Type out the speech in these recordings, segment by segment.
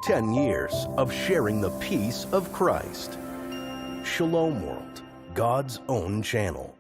10 years of sharing the peace of Christ. Shalom World, God's own channel.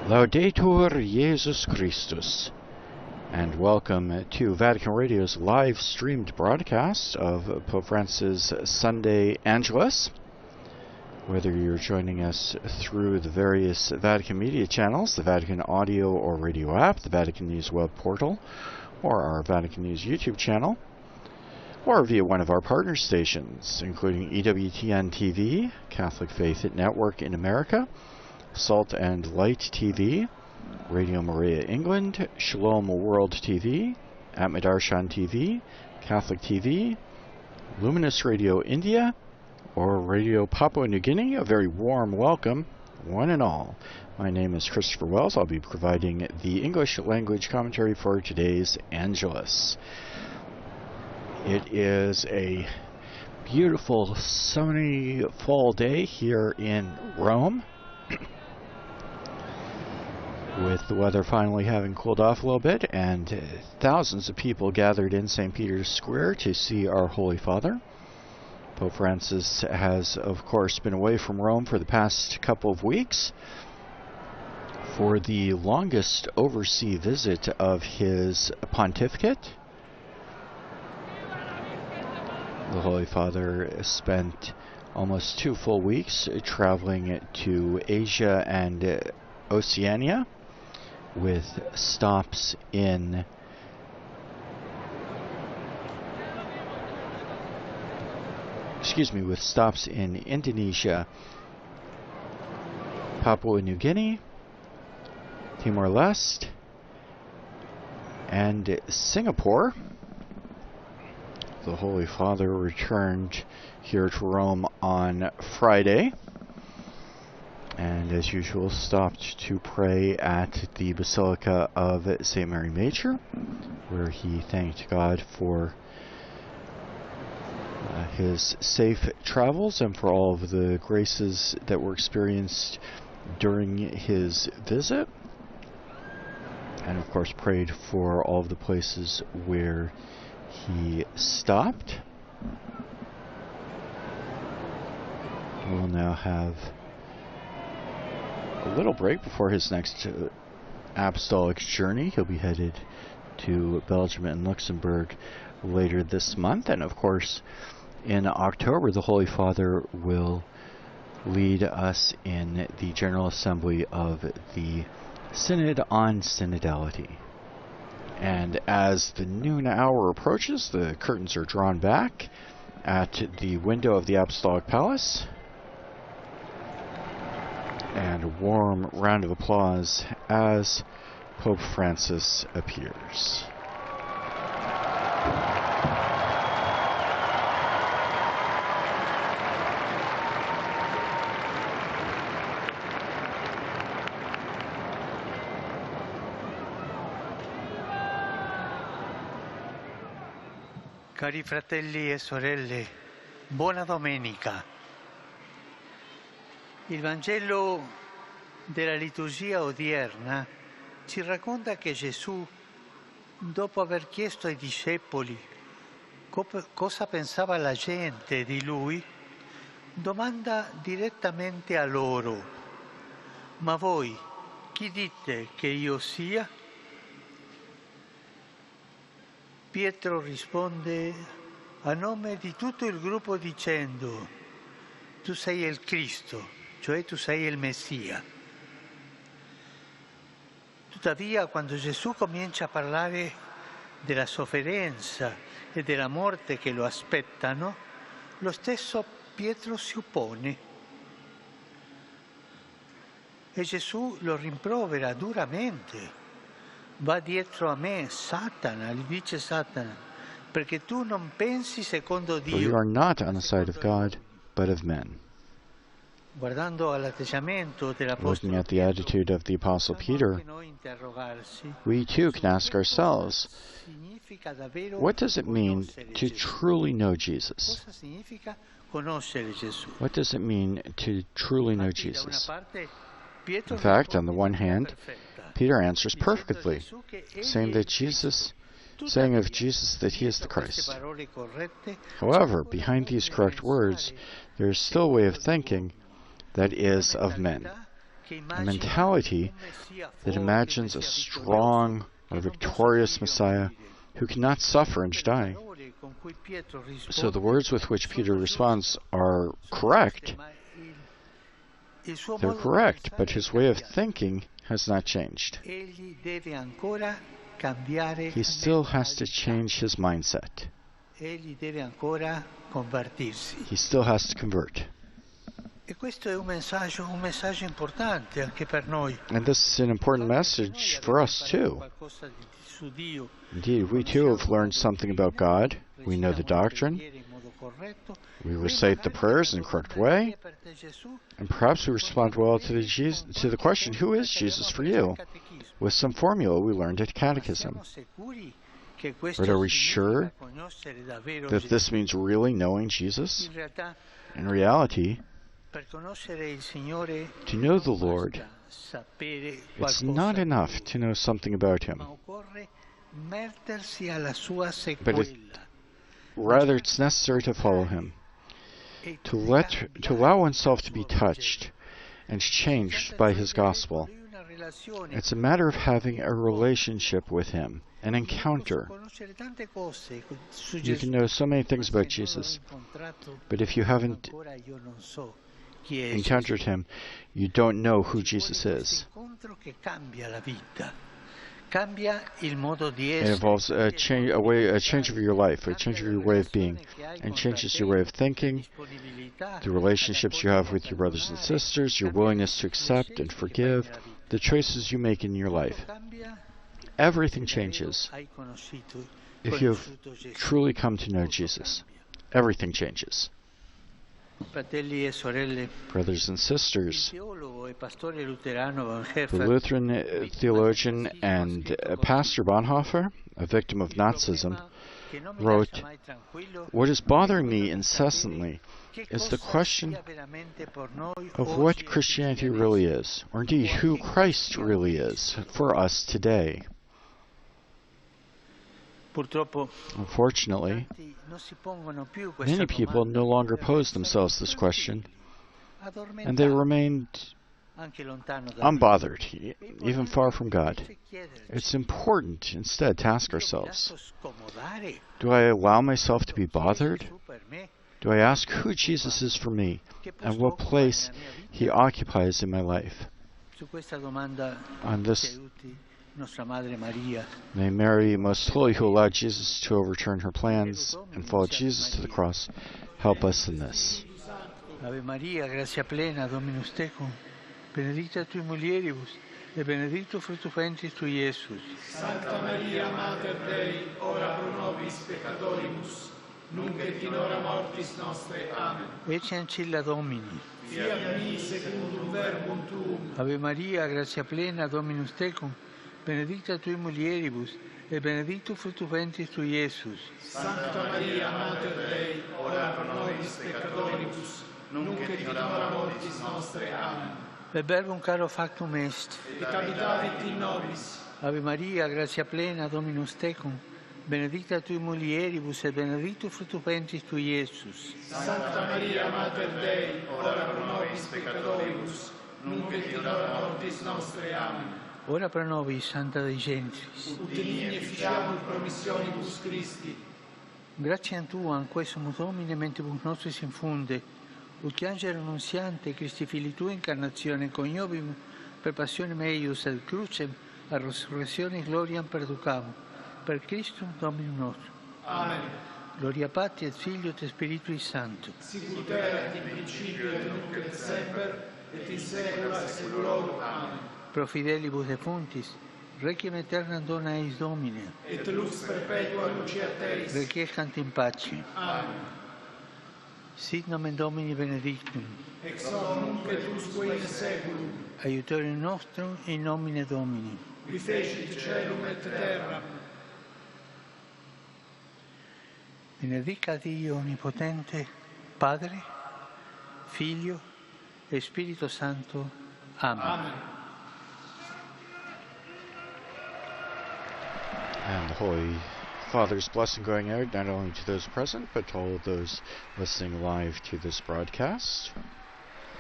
Laudetur Jesus Christus, and welcome to Vatican Radio's live-streamed broadcast of Pope Francis' Sunday Angelus. Whether you're joining us through the various Vatican media channels, the Vatican audio or radio app, the Vatican News web portal, or our Vatican News YouTube channel, or via one of our partner stations, including EWTN TV, Catholic Faith Network in America, Salt and Light TV, Radio Maria England, Shalom World TV, Atmadarshan TV, Catholic TV, Luminous Radio India, or Radio Papua New Guinea. A very warm welcome, one and all. My name is Christopher Wells. I'll be providing the English language commentary for today's Angelus. It is a beautiful sunny fall day here in Rome, with the weather finally having cooled off a little bit, and thousands of people gathered in St. Peter's Square to see our Holy Father. Pope Francis has, of course, been away from Rome for the past couple of weeks for the longest overseas visit of his pontificate. The Holy Father spent almost 2 full weeks traveling to Asia and Oceania, with stops in Indonesia, Papua New Guinea, Timor-Leste, and Singapore. The Holy Father returned here to Rome on Friday, and as usual stopped to pray at the Basilica of St. Mary Major, where he thanked God for his safe travels and for all of the graces that were experienced during his visit, and of course prayed for all of the places where he stopped. We'll now have a little break before his next apostolic journey. He'll be headed to Belgium and Luxembourg later this month, and of course in October the Holy Father will lead us in the General Assembly of the Synod on Synodality. And as the noon hour approaches, the curtains are drawn back at the window of the Apostolic Palace, and a warm round of applause as Pope Francis appears. Cari fratelli e sorelle Buona domenica. Il Vangelo della liturgia odierna ci racconta che Gesù, dopo aver chiesto ai discepoli cosa pensava la gente di lui, domanda direttamente a loro: ma voi chi dite che io sia? Pietro risponde a nome di tutto il gruppo dicendo: tu sei il Cristo, cioè tu sei il Messia. Tuttavia, quando Gesù comincia a parlare della sofferenza e della morte che lo aspettano, lo stesso Pietro si oppone. E Gesù lo rimprovera duramente. Va dietro a me, Satana, gli dice Satana, perché tu non pensi secondo For you Dio. are not on the side of God, but of men. Guardando all'atteggiamento Looking dell'Apostolo at the Pietro, attitude of the Apostle possiamo Peter, anche noi interrogarsi we too su can ask che ourselves, cosa significa davvero what does it mean conoscere to Gesù? truly know Jesus? Cosa significa conoscere Gesù? What does it mean to truly know Infatti, da una Jesus? parte, Pietro In fact, on risponde the in one maniera hand, perfetta, Peter answers dicendo a perfectly, Gesù che egli saying è that il Cristo. saying of Tuttavia, Jesus that he is the dietro queste Christ. parole corrette, However, c'è behind ancora these un correct words, pensare there is still a way of thinking that is of men, a mentality that imagines a strong or victorious Messiah who cannot suffer and die. So the words with which Peter responds are correct. They're correct, but his way of thinking has not changed. He still has to change his mindset. He still has to convert. E questo è un messaggio importante anche per noi. And this is an important message for us too. Indeed, we too have learned something about God. We know the doctrine. We recite the prayers in the correct way. And perhaps we respond well to the question, who is Jesus for you? With some formula we learned at catechism. But are we sure that this means really knowing Jesus? In reality, to know the Lord, it's not enough to know something about Him, but rather it's necessary to follow Him, to allow oneself to be touched and changed by His gospel. It's a matter of having a relationship with Him, an encounter. You can know so many things about Jesus, but if you haven't encountered Him, you don't know who Jesus is. It involves a change of your life, a change of your way of being, and changes your way of thinking, the relationships you have with your brothers and sisters, your willingness to accept and forgive, the choices you make in your life. Everything changes if you have truly come to know Jesus. Everything changes. Brothers and sisters, the Lutheran theologian and pastor Bonhoeffer, a victim of Nazism, wrote, "What is bothering me incessantly is the question of what Christianity really is, or indeed who Christ really is for us today." Unfortunately, many people no longer pose themselves this question, and they remain unbothered, even far from God. It's important instead to ask ourselves, do I allow myself to be bothered? Do I ask who Jesus is for me and what place He occupies in my life? On this, may Mary, most holy, who allowed Jesus to overturn her plans and follow Jesus to the cross, help us in this. Ave Maria, grazia plena, Dominus tecum, benedicta tui mulieribus, e benedictus fructus ventris tui, Iesus. Santa Maria, Mater Dei, ora pro nobis peccatoribus, nunc et in hora mortis nostre. Amen. Ecce ancilla Domini. Fiat mi secundum verbum tuum. Ave Maria, grazia plena, Dominus tecum, benedicta tui mulieribus, e benedictus fructus ventris tui, Iesus. Sancta Maria, Mater Dei, ora pro nobis peccatoribus, nunc et in hora mortis nostre. Amen. Per verbum caro factum est. Et habitavit in nobis. Ave Maria, gratia plena, Dominus tecum, benedicta tui mulieribus et benedictus fructus ventris tui, Iesus. Sancta Maria, Mater Dei, ora pro nobis peccatoribus, nunc et in hora mortis nostre. Amen. Ora pro nobis, Santa Dei Gentris. Ut in efficiamur promissionibus Christi. Gratiam Tuam, quae sumus Domine, mentibus nostris infunde, ut che angelo annunziante, Christi Fili Tui, incarnazione coniovimus, per passionem eius et crucem, a resurrectionis gloriam perducamo, per Christum Dominum nostrum. Amen. Gloria Patri et Filio et Spiritui Sancto. Sicut erat in principio et nunc et semper, et in saecula saeculorum. Amen. Pro fidelibus defuntis, requiem aeternam dona eis Domine. Et lux perpetua luceat eis. Requiescant in pace. Amen. Sit nomen Domini benedictum. Ex hoc nunc et usque in saeculum. Aiutorium nostrum in nomine Domini. Qui fecit caelum et terra. Benedica Dio Onnipotente, Padre, Figlio e Spirito Santo. Amen. Amen. And the Holy Father's blessing going out not only to those present, but to all of those listening live to this broadcast.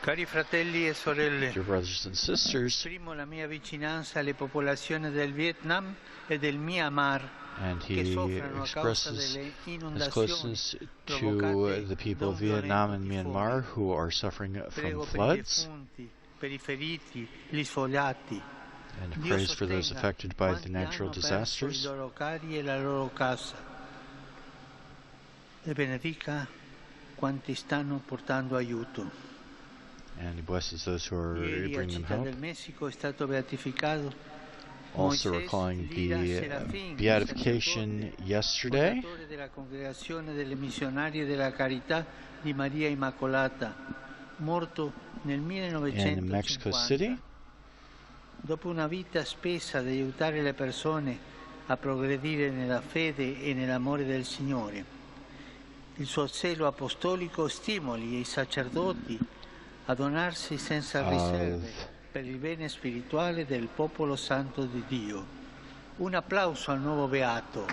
Cari fratelli e sorelle, Dear brothers and sisters, esprimo la mia vicinanza alle popolazioni del Vietnam e del Myanmar and che he soffrono a causa expresses delle his inondazioni closeness to provocate the people da of un Vietnam violento and tifone. Myanmar who are suffering Prego from per i floods, defunti, per i feriti, gli sfogliati. and Dio prays for those sostenga affected by the quanti natural hanno perso disasters. i loro cari e la loro casa. E benedica quanti stanno portando aiuto. And he blesses those who are Ieri a bringing them Città help. del Messico è stato beatificato Also Moisés recalling Lira the Serafin, beatification sacerdote, yesterday, fondatore della Congregazione delle Missionarie della Carità di Maria Immacolata, morto nel in Mexico 1950. City. Dopo una vita spessa ad aiutare le persone a progredire nella fede e nell'amore del Signore, il suo zelo apostolico stimoli i sacerdoti a donarsi senza riserve per il bene spirituale del popolo santo di Dio. Un applauso al nuovo beato.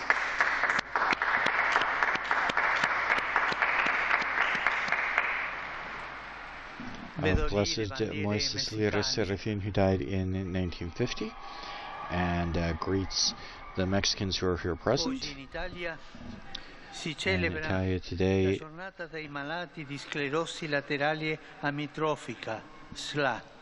Of Blessed Moises Lira Serafin, who died in 1950, and greets the Mexicans who are here present. Oggi in Italia si In celebra Italia la today, giornata dei malati di sclerosi laterale amitrofica, SLA.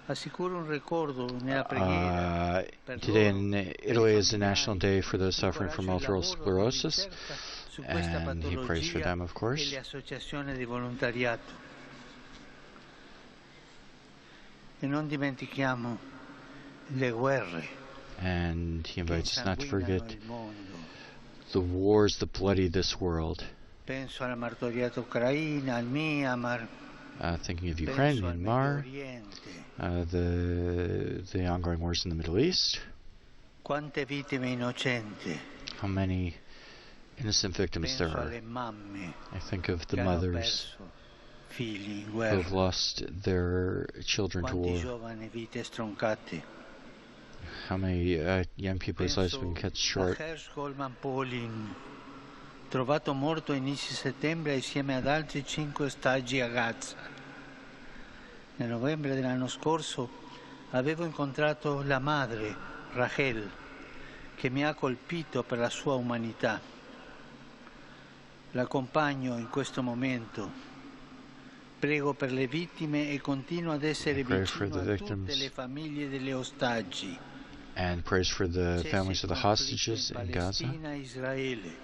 Assicuro un ricordo nella preghiera per today loro, in per i Italy is the familiari, National Day for those suffering from incoraggio il multiple lavoro di sclerosis, ricerca su questa and he prays for patologia them, of e course. le associazioni di volontariato. E non dimentichiamo le guerre And he che invites us not to insanguinano forget il mondo. the wars that bloody this world. Penso alla martoriata ucraina, al Myanmar, Thinking of Ukraine, penso al Medio Myanmar, Oriente. the ongoing wars in the Middle East. Quante vittime innocenti. How many innocent victims there Penso are. alle mamme I think of the che hanno mothers perso figli in who have guerra. lost their children to Quanti war. giovani vite stroncate. How many young people's lives have been cut A short. Hersh Goldman Pauling, trovato morto a inizio settembre insieme ad altri 5 ostaggi a Gaza. Nel novembre dell'anno scorso avevo incontrato la madre, Rachel, che mi ha colpito per la sua umanità. L'accompagno in questo momento. Prego per le vittime e continuo ad essere Pray for vicino the a tutte victims. le famiglie degli ostaggi. And prays for the Cessi families of the il conflitto hostages in in Gaza, Palestina e Israele.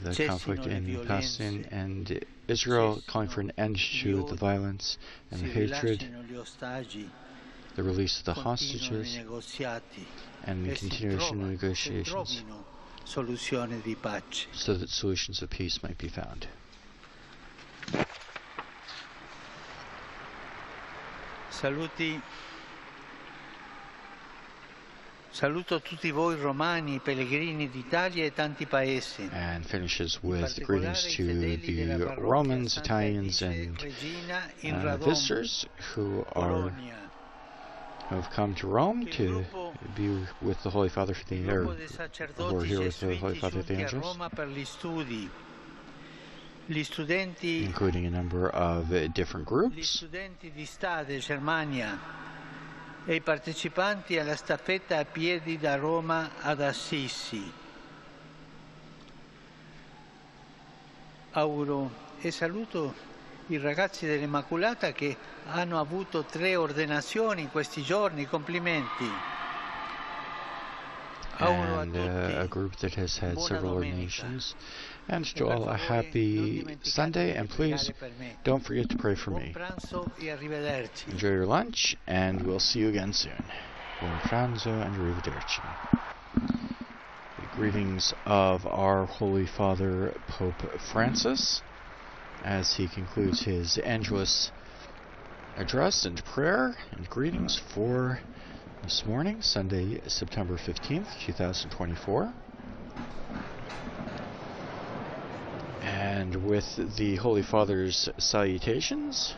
the Cessino conflict le in violenze. Palestine and Israel, calling for an end to the violence and the Si hatred, rilascino gli ostaggi, the release of the continuino i hostages, negoziati and the e si continuation of negotiations trovino soluzioni di pace. so that solutions of peace might be found. Saluto tutti voi romani, pellegrini d'Italia e tanti paesi. And finishes with greetings to the Romans, Italians, and visitors who have come to Rome to be with the Holy Father for the year, who are here with the Holy Father at the Angelus, including a number of different groups. E i partecipanti alla staffetta a piedi da Roma ad Assisi. Auguro e saluto i ragazzi dell'Immacolata che hanno avuto 3 ordinazioni in questi giorni. Complimenti. And a group that has had several ordinations. And to all, a happy Sunday, and please don't forget to pray for me. Enjoy your lunch, and we'll see you again soon. Buon pranzo and arrivederci. The greetings of our Holy Father, Pope Francis, as he concludes his Angelus address and prayer, and greetings for this morning, Sunday, September 15th, 2024. And with the Holy Father's salutations,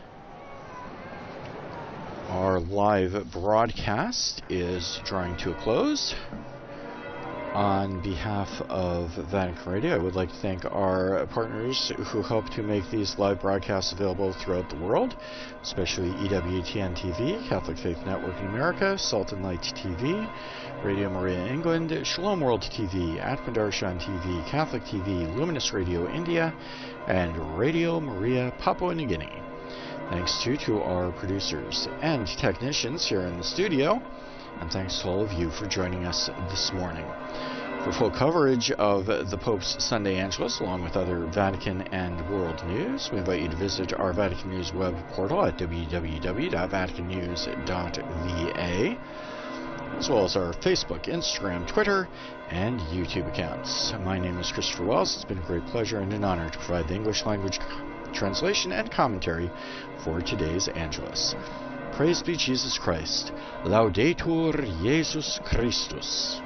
our live broadcast is drawing to a close. On behalf of Vatican Radio, I would like to thank our partners who help to make these live broadcasts available throughout the world, especially EWTN TV, Catholic Faith Network in America, Salt and Light TV, Radio Maria England, Shalom World TV, Atman Darshan TV, Catholic TV, Luminous Radio India, and Radio Maria Papua New Guinea. Thanks to our producers and technicians here in the studio, and thanks to all of you for joining us this morning. For full coverage of the Pope's Sunday Angelus, along with other Vatican and world news, we invite you to visit our Vatican News web portal at www.vaticannews.va, as well as our Facebook, Instagram, Twitter, and YouTube accounts. My name is Christopher Wells. It's been a great pleasure and an honor to provide the English language translation and commentary for today's Angelus. Praise be Jesus Christ. Laudetur Jesus Christus.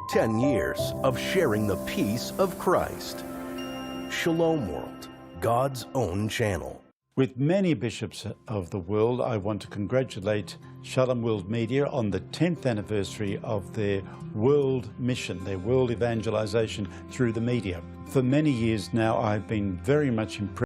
Ten years of sharing the peace of Christ. Shalom World, God's own channel. With many bishops of the world, I want to congratulate Shalom World Media on the 10th anniversary of their world mission, their world evangelization through the media. For many years now, I've been very much impressed